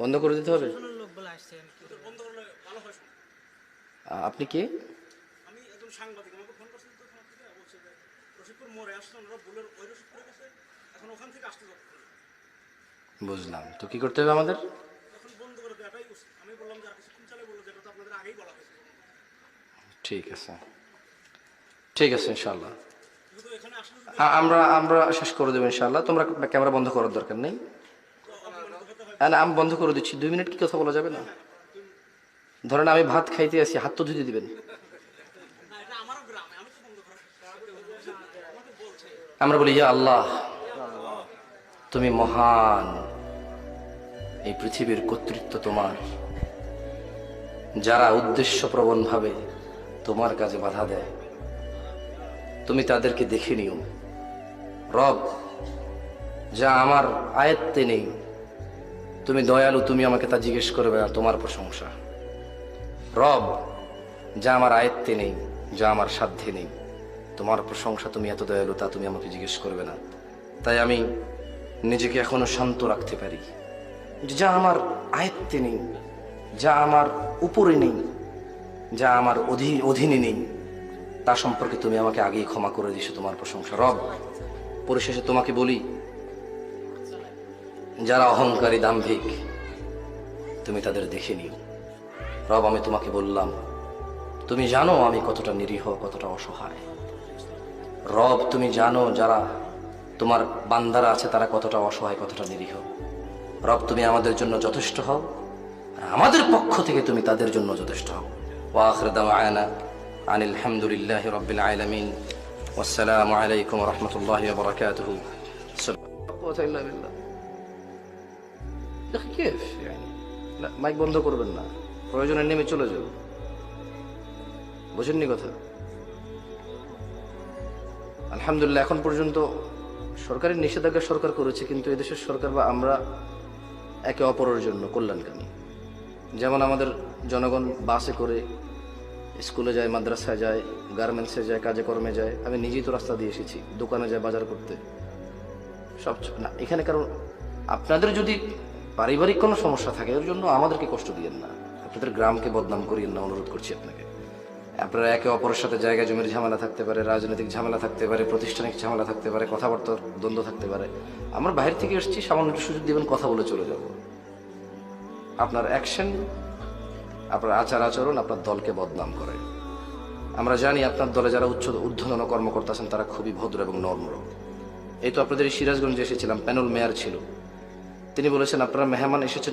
বন্ধ করে দিতে হবে? প্রশাসনের লোক বলে আসছে আমি কি করব? বন্ধ করলে ভালো হয় শুনুন। আপনি কে? আমি একজন সাংবাদিক, আমাকে ফোন করছেন তো ওখান থেকে, বলছে যে রশিদপুর মোড়ে আসলে ওনারা বুলের ওই রশিদপুরে গেছে, এখন ওখান থেকে আসতে যাচ্ছে। বুঝলাম, তো কি করতে হবে আমাদের? এখন বন্ধ করে দেওয়াটাই উচিত। আমি বললাম যে আর কিছুক্ষণ চালে বললো, যেটা তো আপনাদের আগেই বলা হয়েছে। ঠিক আছে, ঠিক আছে, ইনশাল্লাহ যেহেতু এখানে আসলে যদি আমরা আমরা শেষ করে দেবো ইনশাল্লাহ। তোমরা ক্যামেরা বন্ধ করার দরকার নেই। না, আমি বন্ধ করে দিচ্ছি। 2 মিনিট কি কথা বলা যাবে না? ধরেন আমি ভাত খাইতে আসি, হাত তো ধুতে দিবেন। না, এটা আমারও গ্রামে, আমি তো বন্ধ করা আমাকে বলছে। আমরা বলি, ইয়া আল্লাহ, তুমি মহান, এই পৃথিবীর কর্তৃত্ব তোমার। যারা উদ্দেশ্যপ্রবণ ভাবে তোমার কাজে বাধা দেয়, তুমি তাদেরকে দেখে নিও। রব, যা আমার আয়ত্তে নেই, তুমি দয়ালু, তুমি আমাকে তা জিজ্ঞেস করবে না, তোমার প্রশংসা। রব, যা আমার আয়ত্তে নেই, যা আমার সাধ্যে নেই, তোমার প্রশংসা, তুমি এত দয়ালু, তা তুমি আমাকে জিজ্ঞেস করবে না। তাই আমি নিজেকে এখনো শান্ত রাখতে পারি। যা আমার আয়ত্তে নেই, যা আমার উপরে নেই, যা আমার অধীনে নেই, তা সম্পর্কে তুমি আমাকে আগেই ক্ষমা করে দিছো, তোমার প্রশংসা। রব, পরিশেষে তোমাকে বলি, যারা অহংকারী দাম্ভিক, তুমি তাদের দেখে নিও। রব, আমি তোমাকে বললাম, তুমি জানো আমি কতটা নিরীহ, কতটা অসহায়। রব, তুমি জানো যারা তোমার বান্দারা আছে তারা কতটা অসহায়, কতটা নিরীহ। রব, তুমি আমাদের জন্য যথেষ্ট হও, আর আমাদের পক্ষ থেকে তুমি তাদের জন্য যথেষ্ট হও। ওয়া আখিরু দাওয়ানা আনিল হামদুলিল্লাহি রাব্বিল আলামিন। ওয়াসসালামু আলাইকুম ওয়া রাহমাতুল্লাহি ওয়া বারাকাতুহু। মাইক বন্ধ করবেন না, প্রয়োজনে নেমে চলে যাও। বুঝেননি কথা? আলহামদুলিল্লাহ, এখন পর্যন্ত সরকারের নিষেধাজ্ঞা সরকার করেছে, কিন্তু এদেশের সরকার বা আমরা একে অপরের জন্য কল্যাণকামী। যেমন আমাদের জনগণ বাসে করে স্কুলে যায়, মাদ্রাসায় যায়, গার্মেন্টসে যায়, কাজে কর্মে যায়। আমি নিজেই তো রাস্তা দিয়ে এসেছি, দোকানে যায় বাজার করতে, সব না। এখানে কারণ আপনাদের যদি পারিবারিক কোনো সমস্যা থাকে, এর জন্য আমাদেরকে কষ্ট দিয়েন না, আপনাদের গ্রামকে বদনাম করিয়েন না, অনুরোধ করছি আপনাকে। আপনারা একে অপরের সাথে জায়গা জমির ঝামেলা থাকতে পারে, রাজনৈতিক ঝামেলা থাকতে পারে, প্রাতিষ্ঠানিক ঝামেলা থাকতে পারে, কথাবার্তার দ্বন্দ্ব থাকতে পারে। আমরা বাইরে থেকে এসেছি, সামান্য একটু সুযোগ দিবেন, কথা বলে চলে যাব। আপনার অ্যাকশন, আপনার আচার আচরণ আপনার দলকে বদনাম করে। আমরা জানি আপনার দলে যারা ঊর্ধ্বতন কর্মকর্তা আছেন তারা খুবই ভদ্র এবং নম্র। এই তো আপনাদের এই সিরাজগঞ্জে এসেছিলাম, প্যানেল মেয়র ছিল, তিনি বলেছেন আপনারা মেহমান এসেছেন